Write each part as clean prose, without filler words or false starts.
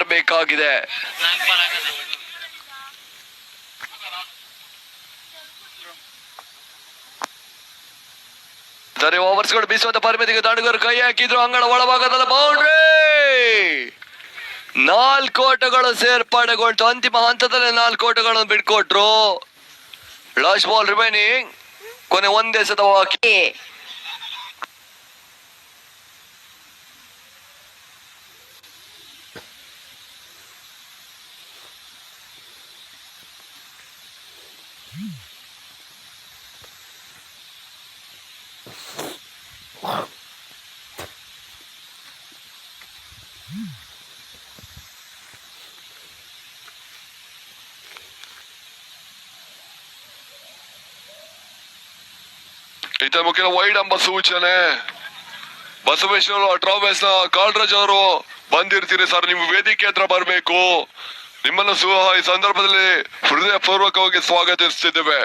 ಬರಬೇಕಾಗಿದೆ. ಓವರ್ಸ್ಗಳು ಬೀಸುವಂತ ಪರಿಮಿತಿಗೆ ದಾಂಡುಗರು ಕೈ ಹಾಕಿದ್ರು. ಅಂಗಳ ಒಳಭಾಗದ ಬೌಂಡ್ರಿ. 4 ಓಟಗಳು ಸೇರ್ಪಡೆಗೊಳ್ತು. ಅಂತಿಮ ಹಂತದಲ್ಲಿ 4 ಓಟಗಳನ್ನು ಬಿಟ್ಕೊಟ್ರು. Last ball remaining. ಕೊನೆ ಒಂದೇ ಸತ ಹಾಕಿ ಇತ ಮುಖ್ಯ ವೈಡ್ ಎಂಬ ಸೂಚನೆ. ಬಸವೇಶ್ವರ ಟ್ರಾವೆಲ್ಸ್ ನ ಕಾಲ್ರಾಜ್ ಅವರು ಬಂದಿರ್ತೀರಿ ಸರ್, ನೀವು ವೇದಿಕೆ ಹತ್ರ ಬರಬೇಕು. ನಿಮ್ಮನ್ನು ಈ ಸಂದರ್ಭದಲ್ಲಿ ಹೃದಯ ಪೂರ್ವಕವಾಗಿ ಸ್ವಾಗತಿಸುತ್ತಿದ್ದೇವೆ.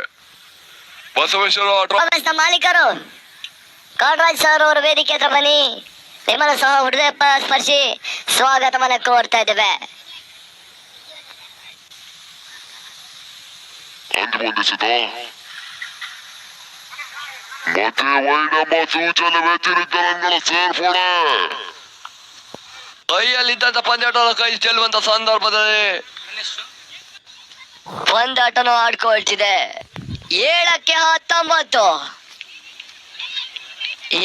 ಬಸವೇಶ್ವರ ಟ್ರಾವೆಲ್ಸ್ ನ ಮಾಲೀಕರು ಕಾಲ್ರಾಜ್ ಸರ್ ಅವರು ವೇದಿಕೆ ಹತ್ರ ಬನ್ನಿ. ನಿಮ್ಮನ್ನು ಸಹ ಹೃದಯ ಸ್ಪರ್ಶಿ ಸ್ವಾಗತವನ್ನು ಕೋರ್ತಾ ಇದ್ದೇವೆ. ಮತ್ತೆ ವೈಡಮ್ಮ ಸೂಚನೆ ವ್ಯತಿರಿಕ್ತರಂಗಳ ಸೇರ್ಪಡೆ. ಕೈಯಲ್ಲಿದ್ದಂತ ಪಂದ್ಯಾಟವನ್ನು ಕೈ ಚೆಲ್ಲುವಂತ ಸಂದರ್ಭದಲ್ಲಿ ಪಂದ್ಯಾಟನು ಆಡ್ಕೊಳ್ತಿದೆ. 7ಕ್ಕೆ 19.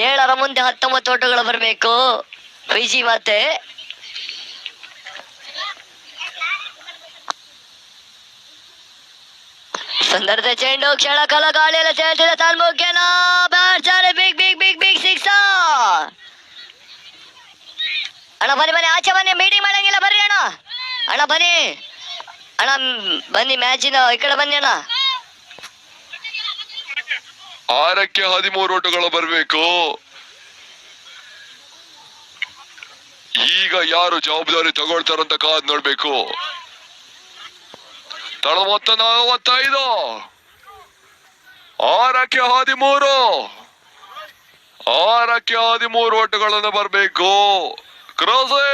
7ರ ಮುಂದೆ 19 ಓಟಗಳು ಬರಬೇಕು. ವಿಜಿ ಮತ್ತೆ ಸುಂದರತೆ ಚೆಂಡು ಕ್ಷಣ ಕಾಲ ಗಾಳಿಯಲ್ಲ ತೇಲ್ತಿದೆ. ತಾಲ್ಮುಖ್ಯನ batsman big big big big 6. ಅಣ್ಣ ಬನ್ನಿ ಬನ್ನಿ, ಆಚೆ ಬನ್ನಿ, ಮೀಟಿಂಗ್ ಮಾಡಂಗಿಲ್ಲ, ಬರ್ರಿ ಅಣ್ಣ. ಅಣ್ಣ ಬನ್ನಿ ಅಣ್ಣ, ಬನ್ನಿ ಮ್ಯಾಚಿನ ಈ ಕಡೆ ಬನ್ನಿ ಅಣ್ಣ. 6ಕ್ಕೆ 13 ಓಟಗಳು ಬರಬೇಕು. ಈಗ ಯಾರು ಜವಾಬ್ದಾರಿ ತಗೊಳ್ತಾರಂತ ಕಾದ್ ನೋಡ್ಬೇಕು. ತಳ ಮೊತ್ತ 45. 6ಕ್ಕೆ 13. 6ಕ್ಕೆ 13 ಓಟಗಳನ್ನು ಬರಬೇಕು. ಕ್ರಾಸಿ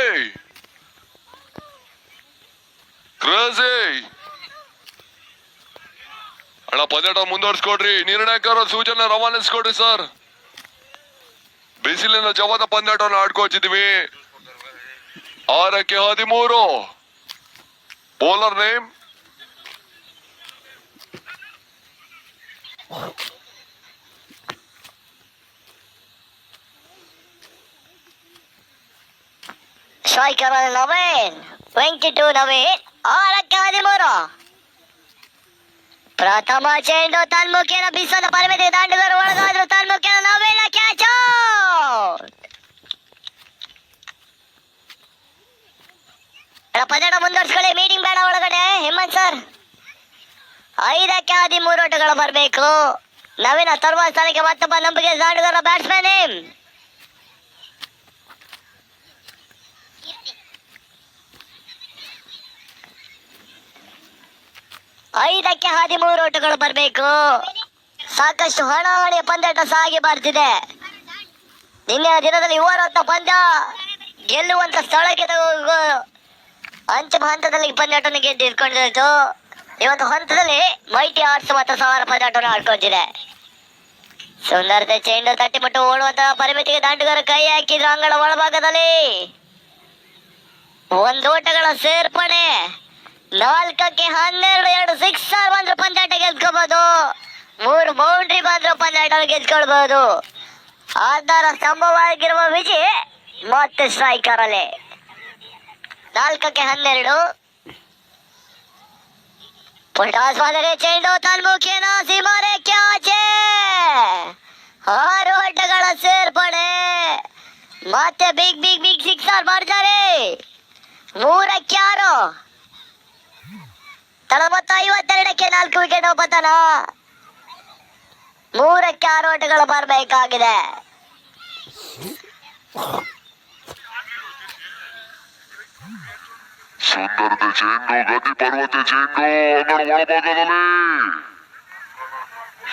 ಅಣ್ಣ ಪಂದ್ಯಾಟ ಮುಂದುವರ್ಸ್ಕೊಡ್ರಿ. ನಿರ್ಣಾಯಕರ ಸೂಚನೆ ರವಾನಿಸ್ಕೊಡ್ರಿ ಸರ್. ಬಿಸಿಲಿನ ಜವಾದ ಪಂದ್ಯಾಟವನ್ನು ಆಡ್ಕೊಳ್ತಿದ್ವಿ. 6ಕ್ಕೆ 13. Bowler name striker Naveen 22 Naveen. 6ಕ್ಕೆ 13. ಪ್ರಥಮ ಚೆಂಡು ತನ್ಮುಖಿನ ಬೀಸದ ಪರಿಮಿತಿ ದಾಂಡುಗರು ಒಳಗಾದ್ರು. ತನ್ಮುಖಿನ ನವೀನ ಕ್ಯಾಚ್. ಪಂದ್ಯಾಟ ಮುಂದುವರ್ಸ್ಕೊಳ್ಳಿ, ಮೀಟಿಂಗ್ ಬೇಡ ಒಳಗಡೆ. ಹೇಮಂತ್ ಸರ್ 5ಕ್ಕೆ 13 ಓಟಗಳು ಬರಬೇಕು. ನವೀನ ತರುವ ಸ್ಥಳಕ್ಕೆ ಮತ್ತೊಬ್ಬ ನಂಬಿಕೆ ದಾಂಡುಗರ ಬ್ಯಾಟ್ಸ್ಮನ್ ನೇಮ್ 5ಕ್ಕೆ 13 ಓಟಗಳು ಬರಬೇಕು. ಸಾಕಷ್ಟು ಹಣಾಹಣಿಯ ಪಂದ್ಯಾಟ ಸಾಗಿ ಬರ್ತಿದೆ. ನಿನ್ನೆ ದಿನದಲ್ಲಿ ಇವರತ್ತ ಪಂದ್ಯ ಗೆಲ್ಲುವಂತ ಸ್ಥಳಕ್ಕೆ ಅಂತಿಮ ಹಂತದಲ್ಲಿ ಪಂದ್ಯಾಟವನ್ನು ಗೆದ್ದಿಟ್ಕೊಂಡಿತ್ತು. ಇವತ್ತು ಹಂತದಲ್ಲಿ ಮೈಟಿ ಆರ್ಟ್ಸ್ ಮತ್ತು ಸವಾರ ಪಂದ್ಯಾಟವನ್ನು ಆಡ್ಕೊಳ್ತಿದೆ. ಸುಂದರತೆ ಚೆಂಡು ತಟ್ಟಿಮಟ್ಟು ಓಡುವಂತ ಪರಿಮಿತಿಗೆ ದಾಂಡುಗರು ಕೈ ಹಾಕಿದ್ರು. ಅಂಗಳ ಒಳಭಾಗದಲ್ಲಿ 1 ಓಟಗಳ ಸೇರ್ಪಡೆ. 4ಕ್ಕೆ 12. 2 ಸಿಕ್ಸರ್ ಬಂದ್ರು ಪಂದ್ಯಾಟ ಗೆದ್ಕೋಬಹುದು. 3 ಬೌಂಡ್ರಿ ಬಂದ್ರು ಪಂದ್ಯಾಟ ಗೆದ್ಕೊಳ್ಬಹುದು. ಆಧಾರ ಸ್ತಂಭವಾಗಿರುವ ವಿಜಯ್ ಮತ್ತೆ ಸ್ಟ್ರೈಕರ್ ಅಲ್ಲಿ. 4ಕ್ಕೆ 12. ಪುಟಾಸ್ವಾದರೆ ಚೆಂಡು ತನ್ಮುಖಿನ ಸೀಮಾರೆ ಕ್ಯಾಚೆ. 6 ಓಟಗಳ ಸೇರ್ಪಡೆ. ಮತ್ತೆ ಬಿಗ್ ಬಿಗ್ ಬಿಗ್ ಸಿಕ್ಸರ್ ಮಾಡ್ತಾರೆ. 3ಕ್ಕೆ 6. ತಳ ಮೊತ್ತ 52ಕ್ಕೆ 4 ವಿಕೆಟ್ ಪತನ. 3ಕ್ಕೆ 6 ಓಟಗಳು ಬರಬೇಕಾಗಿದೆ. ಸುಂದರದ ಚೆಂಡು, ಗತಿ ಪರ್ವತ ಚೆಂಡು ಅಂಗಡ ಒಳಭಾಗದಲ್ಲಿ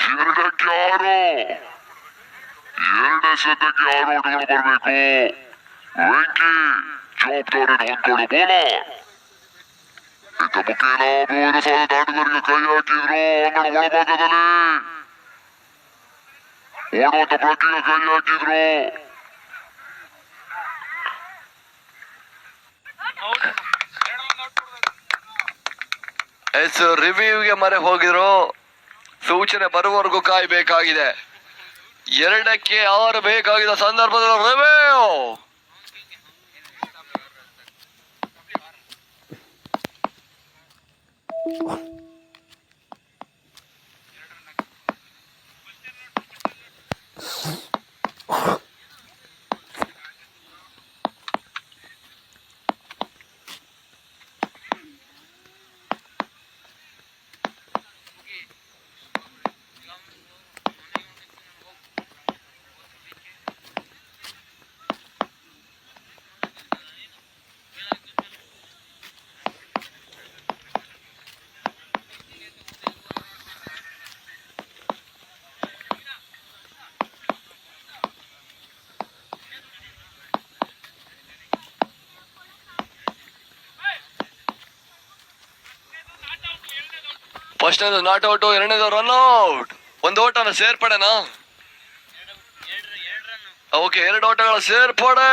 2ಕ್ಕೆ 6. 2 ಸತಕ್ಕೆ 6 ಓಟಗಳು ಬರಬೇಕು. ವೆಂಕಿ ಜವಾಬ್ದಾರಿನ ಹೊಂದ್ಕೊಳ್ಳೋ ಬೋಲ. ಇತ್ತ ಮುಖೇನ 3000 ದಾಟುಗರಿಗೆ ಕೈ ಹಾಕಿದ್ರು ಅಂಗಣ ಒಳಭಾಗದಲ್ಲಿ ಓಡುವಂತ ಪ್ಲಗ್ಗಿಗೆ ಕೈ ಹಾಕಿದ್ರು. ಎಸ್ ರಿವ್ಯೂಗೆ ಮರೆ ಹೋಗಿದ್ರು. ಸೂಚನೆ ಬರುವವರೆಗೂ ಕಾಯ್ಬೇಕಾಗಿದೆ. 2ಕ್ಕೆ 6 ಬೇಕಾಗಿದ್ದ ಸಂದರ್ಭದಲ್ಲಿ ರಿವ್ಯೂ ಫಸ್ಟ್ನೇದು ನಾಟ್ ಔಟ್, 2ನೇದು ರನ್ ಔಟ್. 1 ಓಟನ ಸೇರ್ಪಡೆನಾ? ಓಕೆ, 2 ಓಟಗಳ ಸೇರ್ಪಡೆ.